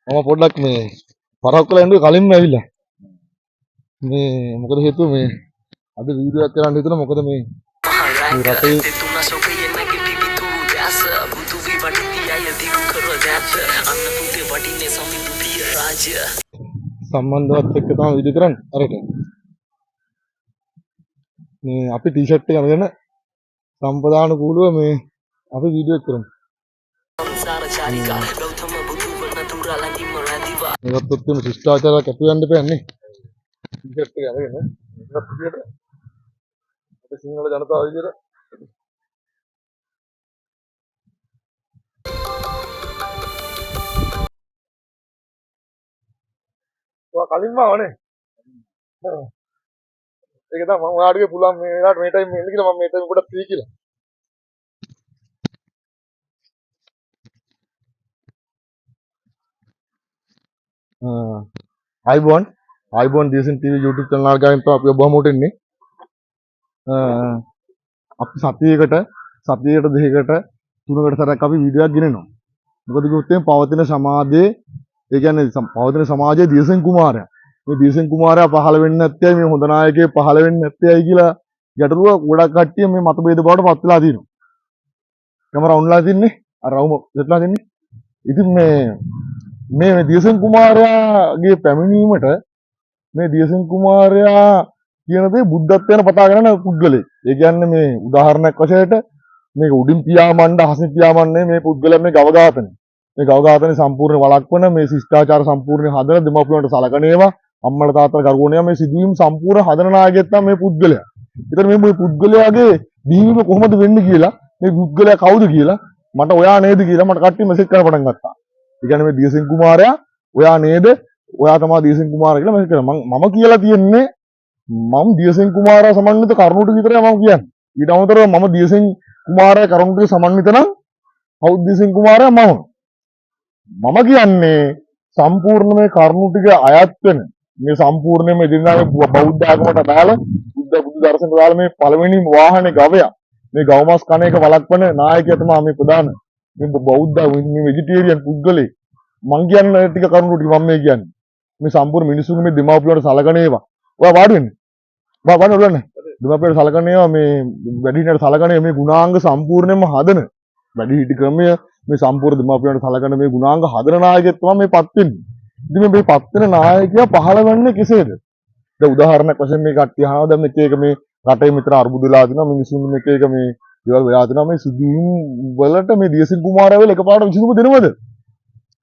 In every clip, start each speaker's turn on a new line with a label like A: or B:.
A: මම පොඩ්ඩක් මේ පරක්කල එන්න කලින්ම ඇවිල්ලා. මේ මොකද හේතුව මේ අද වීඩියෝ එකක් කරන්න හිතුණා. මොකද මේ රටේ සම්බන්ධවත් එක්ක තමයි වීඩියෝ කරන්නේ. අරට මේ අපි ටී-ෂර්ට් එක අරගෙන සම්ප්‍රදානුකූලව මේ අපි වීඩියෝ එක කරමු. මේකත් එක්කම ශිෂ්ටාචාරයක් ඇති වෙන්න බෑනේ. ටී-ෂර්ට් එක අරගෙන මේකත් විදියට අපේ සිංහල ජනතාව විදියට ඔයා කලින්ම ආවනේ. ඒක තමයි මම ඔයාලට පුළුවන් මේ වෙලාවට මේ ටයිම් එන්න කියලා. මම මේ ටයිම් පොඩ්ඩක් ෆ්‍රී කියලා. ආයිබෝන් දියසන් ටීවී YouTube channel එක ගාමින් තමයි අපි ඔබ හමුවට එන්නේ. අපි සතියකට දෙකකට තුනකට සැරයක් අපි වීඩියෝ එකක් ගෙනෙනවා. මොකද කිව්වොත් එම් පවතින සමාජයේ ඒ කියන්නේ පවතින සමාජයේ දියසන් කුමාරයා මේ දියසන් කුමාරයා පහළ වෙන්නේ නැත්තේ මේ හොඳ නායකයෙක් පහළ වෙන්නේ නැත්තේයි කියලා ගැටලුව ගොඩක් කට්ටිය මේ මතභේද බවට පත් වෙලා තියෙනවා. කැමරා ඔන්ලා තින්නේ අර රවුම දෙట్లా තින්නේ. ඉතින් මේ දියසන් කුමාරයාගේ පැමිණීමට මේ දියසන් කුමාරයා කියන දේ බුද්ධත්වයට පතා ගන්න පුද්ගලෙක්. ඒ කියන්නේ මේ උදාහරණයක් වශයෙන් මේක උඩින් පියාඹන්න හසින් පියාඹන්නේ මේ පුද්ගලයා මේ ගව ඝාතනය. මේ ගව ඝාතනය සම්පූර්ණ වළක්වන මේ ශිෂ්ටාචාර සම්පූර්ණ හදන දෙමාපියන්ට සලකන ඒවා අම්මලා තාත්තලා කරුණේ මේ සිදුවීම් සම්පූර්ණ හදන නායකයෙක් තමයි මේ පුද්ගලයා. ඒතර මේ පුද්ගලයාගේ බිහිවීම කොහොමද වෙන්නේ කියලා මේ පුද්ගලයා කවුද කියලා මට ඔයා නේද කියලා මට කට්ටිය මෙසේජ් කරලා පටන් ගත්තා. ඒ කියන්නේ මේ දියසෙන් කුමාරයා ඔයා නේද? ඔයා තමයි දියසෙන් කුමාරයා කියලා මෙසේජ් කරා. මම කියලා තියෙන්නේ මම දියසෙන් කුමාරයා සමන්විත කරුණුට විතරයි මම කියන්නේ. ඊට අමතරව මම දියසෙන් කුමාරයා කරුණුට සමන්විත නම් කවුද දියසෙන් කුමාරයා මම කියන්නේ සම්පූර්ණ මේ කරුණු ටික අයත් වෙන මේ සම්පූර්ණයෙන්ම ඉදිරියට බෞද්ධ ආගමට දාලා බුදු දර්ශනට දාලා මේ පළවෙනි වාහනේ ගවයා මේ ගව මාස් කන එක වළක්වන නායකයා තමයි මේ ප්‍රධාන මේ බෞද්ධ මේ වෙජිටේරියන් පුද්ගලෙක්. මං කියන්නේ ටික කරුණු ටික මම මේ කියන්නේ මේ සම්පූර්ණ මිනිසුන් මේ දෙමාපියන්ට සලකන ඒවා. ඔයා වාඩි වෙන්න. වාඩි වෙන්න. දෙමාපියන්ට සලකන ඒවා මේ වැඩිහිටියන්ට සලකන මේ ගුණාංග සම්පූර්ණයෙන්ම හදන වැඩිහිටි ක්‍රමය මේ සම්පූර්ණ දෙමාපියන්ට සලකන මේ ගුණාංග හදන නායකයෙක් තමයි මේ පත් වෙන්නේ. ඉතින් මේ පත් වෙන නායකයා පහළ වෙන්නේ කෙසේද? දැන් උදාහරණයක් වශයෙන් මේ කට්ටිය අහනවා දැන් එක මේ රටේ මෙතන අර්බුද වෙලා තිනවා මිනිසුන් එක මේ දේවල් වෙලා තිනවා මේ සිදුවීම් වලට මේ දියසෙන් කුමාරයා වෙල එකපාරට විසඳුම දෙනවද?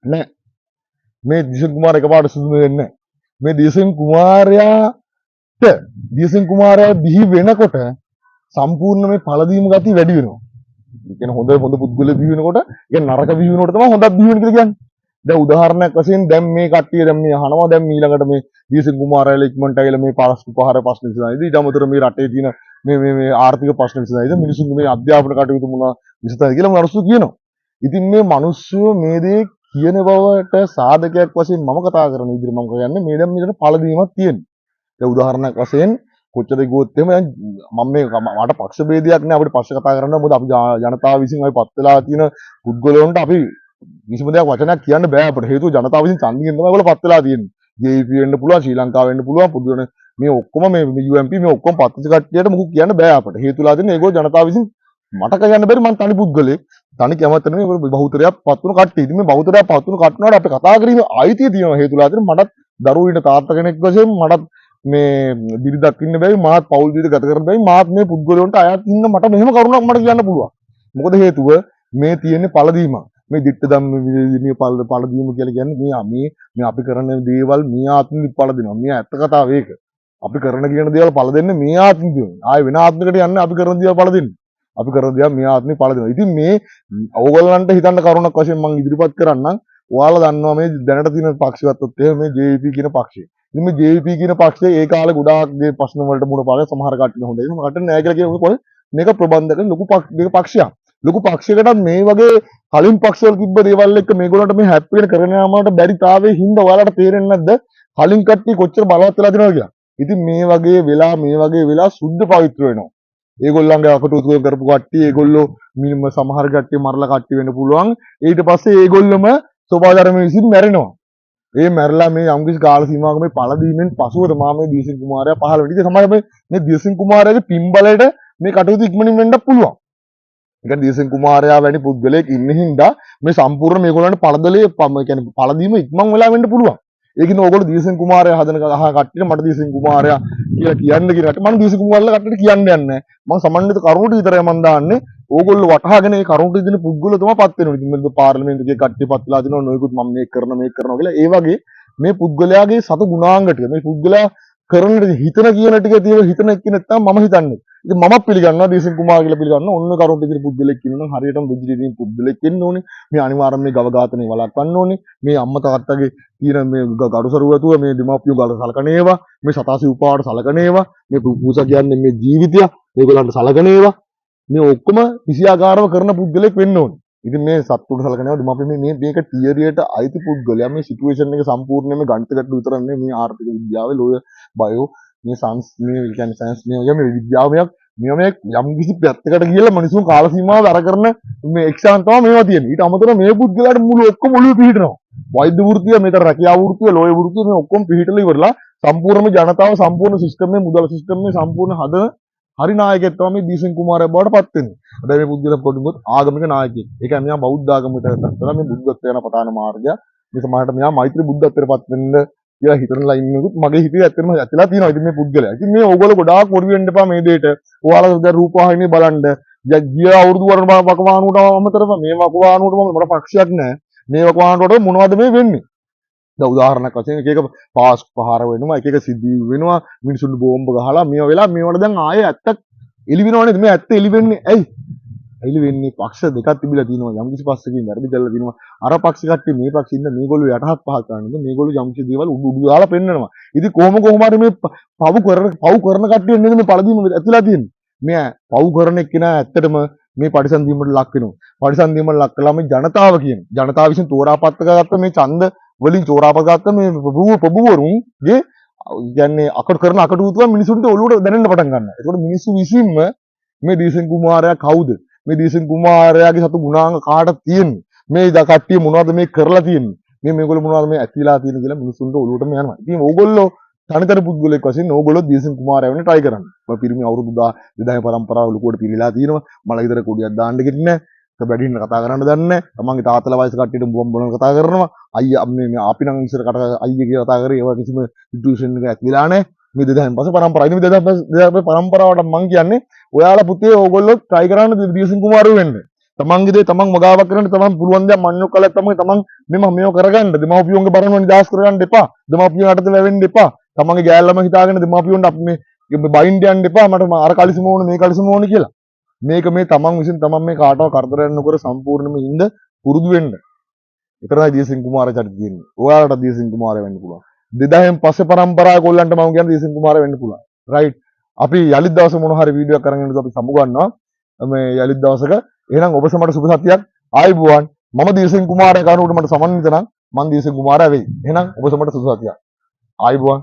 A: නෑ. මේ දියසෙන් කුමාරයා එකපාරට විසඳුම දෙන්නේ නෑ. මේ දියසෙන් කුමාරයා බිහි වෙනකොට සම්පූර්ණ මේ පළදීම ගතිය වැඩි වෙනවා. ඒ කියන්නේ හොඳ පුද්ගලයෙක් බිහි වෙනකොට ඒ නරක බිහි වෙනකොට තමයි හොඳක් බිහි වෙන්නේ කියලා කියන්නේ. දැන් උදාහරණයක් වශයෙන් දැන් මේ කට්ටිය දැන් මේ අහනවා දැන් ඊළඟට මේ දියසෙන් කුමාරයාලා ඉක්මනට ඇවිල්ලා මේ පහර ප්‍රශ්න විසඳනවාද ඊට අමතරව මේ රටේ තියෙන මේ ආර්ථික ප්‍රශ්න විසඳනවාද මිනිසුන්ගේ මේ අධ්‍යාපන කටයුතු මොනවා විසඳනවාද කියලා මිනිස්සු කියනවා. ඉතින් මේ මිනිස්සු මේ දේ කියන බවට සාධකයක් වශයෙන් මම කතා කරන ඉදිරි මම කියන්නේ මේ දැන් මෙතන පළදීමක් තියෙනවා. දැන් උදාහරණයක් වශයෙන් කොච්චර ගියොත් එහෙම මම මේ මට පක්ෂ ભેදයක් නෑ අපිට පස්සේ කතා කරන්න මොකද අපි ජනතාව විසින් අපි පත් වෙලා තියෙන පුද්ගලයන්ට අපි කිසිම දෙයක් වචනයක් කියන්න බෑ අපිට හේතුව ජනතාව විසින් ඡන්දියෙන් තමයි ඒගොල්ලෝ පත් වෙලා තියෙන්නේ. JP වෙන්න පුළුවන් ශ්‍රී ලංකාව වෙන්න පුළුවන් පුදුන මේ ඔක්කොම මේ UMP මේ ඔක්කොම පත්ති කට්ටියට මොකක් කියන්න බෑ අපිට. හේතුලා තියෙන්නේ ඒගොල්ලෝ ජනතාව විසින් මට කියන්න බැරි මං තනි පුද්ගලෙක්. තනි කැමැත්ත නෙමෙයි ඒගොල්ලෝ බහුතරයක් පත් වුණු කට්ටිය. ඉතින් මේ බහුතරයක් පත් වුණු කට්ටියනට අපි කතා කිරීමේ අයිතිය තියෙනවා හේතුලා තියෙන්නේ මටත් දරුවෝ ඉන්න තාත්තා කෙනෙක් වශයෙන් මටත් මේ බිරිඳක් ඉන්න බැරි මාත් පෞල් ජීවිත ගත කරන්න බැරි මාත් මේ පුද්ගලයන්ට අයත් ඉන්න මට මෙහෙම කරුණක් මට කියන්න පුළුවන්. මොකද හේතුව මේ තියෙන්නේ පළදීම. මේ ditta ධම්ම මේ පළදීම කියලා කියන්නේ මේ අපි කරන දේවල් මේ ආත්මෙදි පළ දෙනවා. මේ ඇත්ත කතාව ඒක. අපි කරන කියන දේවල් පළ දෙන්නේ මේ ආත්මෙදි. ආයෙ වෙන ආත්මයකට යන්නේ අපි කරන දේවල් පළ දෙන්නේ. අපි කරන දේවල් මේ ආත්මෙ පළ දෙනවා. ඉතින් මේ ඕගොල්ලන්ට හිතන්න කරුණක් වශයෙන් මම ඉදිරිපත් කරන්නම්. ඔයාලා දන්නවා මේ දැනට තියෙන පක්ෂයත්ත් එහෙම මේ JVP කියන පක්ෂය. ඉතින් මේ JVP කියන පක්ෂය ඒ කාලේ ගොඩාක් මේ ප්‍රශ්න වලට මුහුණ පාලා සමහර කට්ටිය හොඳයි. මට නෑ කියලා කියනකොට මේක ප්‍රබන්ධක ලොකු පක්ෂයක්. ලොකු පක්ෂයකටත් මේ වගේ කලින් පක්ෂවල තිබ්බ දේවල් එක්ක මේගොල්ලන්ට මේ හැප්පි වෙන කරගෙන යාමකට බැරිතාවයේ හින්දා ඔයාලට තේරෙන්නේ නැද්ද? කලින් කට්ටිය කොච්චර බලවත් වෙලා තියෙනවද කියලා. ඉතින් මේ වගේ වෙලා සුද්ධ පවිත්‍ර වෙනවා. ඒගොල්ලන්ගේ අකටයුතු කරපු කට්ටිය ඒගොල්ලෝ මිනිම සමහර කට්ටිය මරලා කට්ටිය වෙන්න පුළුවන්. ඊට පස්සේ ඒගොල්ලොම ස්වභාවධර්ම විසින් මැරෙනවා. ඒ මැරලා මේ යම්කිසි කාල සීමාවක මේ පළදීමෙන් පසුව තමයි මේ දීසින් කුමාරයා පහළ වෙන්නේ. ඒක තමයි මේ දීසින් කුමාරයාගේ පින්බලයට මේ කටයුතු ඉක්මනින් වෙන්නත් පුළුවන්. ඒ කියන්නේ දීසින් කුමාරයා වැනි පුද්ගලයෙක් ඉන්න හින්දා මේ සම්පූර්ණ මේගොල්ලන්ට පළදලේ කියන්නේ පළදීම ඉක්මන් වෙලා වෙන්න පුළුවන්. ඒකින් ඕගොල්ලෝ දීසින් කුමාරයා හදන කට්ටියට මට දීසින් කුමාරයා කියලා කියන්න කියනට මම දීසින් කුමාරලා කට්ටියට කියන්න යන්නේ නැහැ. මම සමන්විත කරුණට විතරයි මම දාන්නේ. ඕගොල්ලෝ වටහාගෙන ඒ කරුණට ඉදින පුද්ගලයා තමයි පත් වෙනවා. ඉතින් මේ පාර්ලිමේන්තුවේ කට්ටිය පත්ලා දිනවා නොයෙකුත් මම මේක කරනවා කියලා. ඒ වගේ මේ පුද්ගලයාගේ සතු ගුණාංග ටික මේ පුද්ගලයා කරන හිතන කියන ටික තියෙන හිතන එක්කෙනෙක් තමයි මම හිතන්නේ. ඉතින් මමත් පිළිගන්නවා දීසින් කුමාර කියලා පිළිගන්නවා. ඔන්න කරුණට ඉදින පුද්ගලෙක් ඉන්නවා නම් හරියටම බුද්ධිය තියෙන පුද්ගලෙක් ඉන්න ඕනේ. මේ අනිවාර්යයෙන් මේ ගව ඝාතනය වළක්වන්න ඕනේ. මේ අම්මා තාත්තගේ තියෙන මේ ගඩොසරුවතුව මේ දෙමාපියෝ ගාලා සලකන ඒවා, මේ සතාසි උපාවට සලකන ඒවා, මේ පූසා කියන්නේ මේ ජීවිතය මේගොල්ලන්ට සලකන ඒවා මේ ඔක්කොම කිසියාකාරව කරන පුද්ගලෙක් වෙන්න ඕනේ. ඉතින් මේ සත්තුට සලකනවා දෙමාපිය මේක තියරියට අයිති පුද්ගලයා මේ සිටුේෂන් එක සම්පූර්ණයෙන්ම ගණිතකට විතරක් නෙමෙයි මේ ආර්ථික විද්‍යාවේ ලෝය බයෝ මේ මේ කියන්නේ සයන්ස් මේ විද්‍යාවයක් මේ යම් කිසි පැත්තකට ගිහලා මිනිසුන් කාල සීමාව අර කරන මේ එක්සාම් තමයි මේවා තියෙන්නේ. ඊට අමතරව මේ පුද්ගලයාට මුළු ඔක්කොම ඔළුවේ පිහිටනවා. වෛද්‍ය වෘත්තිය මෙතන රැකියාව වෘත්තිය ලෝය වෘත්තිය මේ ඔක්කොම පිහිටලා ඉවරලා සම්පූර්ණම ජනතාව සම්පූර්ණ සිස්ටම් මේ මුදල් සිස්ටම් මේ සම්පූර්ණ හදන හරි නායකයෙක් තමයි මේ දීසින් කුමාරයා බවට පත් වෙන්නේ. හැබැයි මේ පුද්ගලයා පොඩ්ඩක් ආගමික නායකයෙක්. ඒ කියන්නේ මෙයා බෞද්ධ ආගමකට පත්වලා මේ බුද්ධත්වයට යන පතාන මාර්ගය. මේ සමාජයට මෙයා මෛත්‍රී බුද්ධත්වයට පත් වෙන්න කියලා හිතනලා ඉන්නෙකුත් මගේ හිතේ ඇත්තටම ඇත්තලා තියෙනවා. ඉතින් මේ පුද්ගලයා. ඉතින් මේ ඕගොල්ලෝ ගොඩාක් පොඩි වෙන්න එපා මේ දෙයට. ඔයාලා දැන් රූපවාහිනිය බලන්න. ගිය අවුරුදු වරන වකවානුවට අමතරව මේ වකවානුවට මට පක්ෂයක් නැහැ. මේ වකවානුවට මොනවද මේ වෙන්නේ? දැන් උදාහරණයක් වශයෙන් එක එක පාස් පහර වෙනවා එක එක සිද්ධි වෙනවා මිනිසුන්ට බෝම්බ ගහලා මේවා වෙලා මේවට දැන් ආයේ ඇත්තක් එලි වෙනව නේද මේ ඇත්ත එලි වෙන්නේ ඇයි එලි වෙන්නේ පක්ෂ දෙකක් තිබිලා තියෙනවා යම් කිසි පස්සකින් වැරදි කරලා තියෙනවා අර පක්ෂ කට්ටිය මේ පක්ෂ ඉන්න මේගොල්ලෝ යටහත් පහත් කරන්නේ මේගොල්ලෝ යම් කිසි දේවල් උඩු උඩු දාලා පෙන්නනවා ඉතින් කොහොම හරි මේ පව් කරන කට්ටිය නේද මේ පළදීම ඇතුළලා තියෙන්නේ මේ පව් කරන එක්කෙනා ඇත්තටම මේ පරිසන්දීමට ලක් වෙනවා පරිසන්දීමට ලක් කළා මේ ජනතාව කියන ජනතාව විසින් තෝරාපත් කරගත්ත මේ ඡන්ද වලින් චෝරාපත් ගත්ත මේ ප්‍රභූවරුන්ගේ කියන්නේ අකට කරන අකටයුතුව මිනිසුන්ට ඔළුවට දැනෙන්න පටන් ගන්නවා. ඒකෝට මිනිස්සු විසින්ම මේ දීසෙන් කුමාරයා කවුද? මේ දීසෙන් කුමාරයාගේ සතු ගුණාංග කාටද තියෙන්නේ? මේ කට්ටිය මොනවද මේ කරලා තියෙන්නේ? මේගොල්ලෝ මොනවද මේ ඇතිලා තියෙන්නේ කියලා මිනිසුන්ට ඔළුවටම යනවා. ඉතින් ඕගොල්ලෝ තනිතර පුද්ගලෙක් වශයෙන් ඕගොල්ලෝ දීසෙන් කුමාරයා වෙන්න try කරන්න. මම පිරිමි අවුරුදු 2000 පරම්පරාව ලොකුවට පිරීලා තියෙනවා. මල ගෙදර කුඩියක් දාන්න ගෙන්නේ නැහැ. බැඩින්න කතා කරන්න දන්නේ නැහැ. තමන්ගේ තාත්තලා වයස කට්ටියට බොම් බොන කතා කරනවා. අයියා මේ අපි නම් ඉස්සර කට අයියා කියලා කතා කරේ ඒවා කිසිම සිටුේෂන් එකක් ඇතිලා නැහැ. මේ 2000 පස්සේ පරම්පරාව. ඉතින් 2000 පරම්පරාවට මම කියන්නේ ඔයාලා පුතේ ඕගොල්ලෝ try කරන්න දීසින් කුමාරයෝ වෙන්න. තමන්ගේ දේ තමන් මගාවක් කරන්න තමන් පුළුවන් දේ මන්නෝ කළා තමයි තමන් මේව කරගන්න. දෙමාපියෝන්ගේ බරණ නිදාස් කරගන්න එපා. දෙමාපියෝ යටතේ වැවෙන්න එපා. තමන්ගේ ගෑල්ලම හිතාගෙන දෙමාපියෝන්ට අපි මේ බයින්ඩ් යන්න එපා. මට අර කලිසම ඕන මේ කලිසම ඕන කියලා. මේක මේ තමන් විසින් තමන් මේ කාටවත් කරදරයක් නොකර සම්පූර්ණයෙන්ම ඉඳ පුරුදු වෙන්න. ඒතරයි දීසින් කුමාරයා චරිතය තියෙන්නේ. ඔයාලට දීසින් කුමාරයා වෙන්න පුළුවන්. 2000න් පස්සේ පරම්පරාව කොල්ලන්ට මම කියන්නේ දීසින් කුමාරයා වෙන්න පුළුවන්. රයිට්. අපි යලිත් දවසේ මොන හරි වීඩියෝ එකක් අරගෙන ඉඳලා අපි සමු ගන්නවා. මේ යලිත් දවසක එහෙනම් ඔබ සමට සුබ සතියක්. ආයුබෝවන්. මම දීසින් කුමාරයා කරුණට මට සමන්විත නම් මම දීසින් කුමාරයා වෙයි. එහෙනම් ඔබ සමට සුබ සතියක්. ආයුබෝවන්.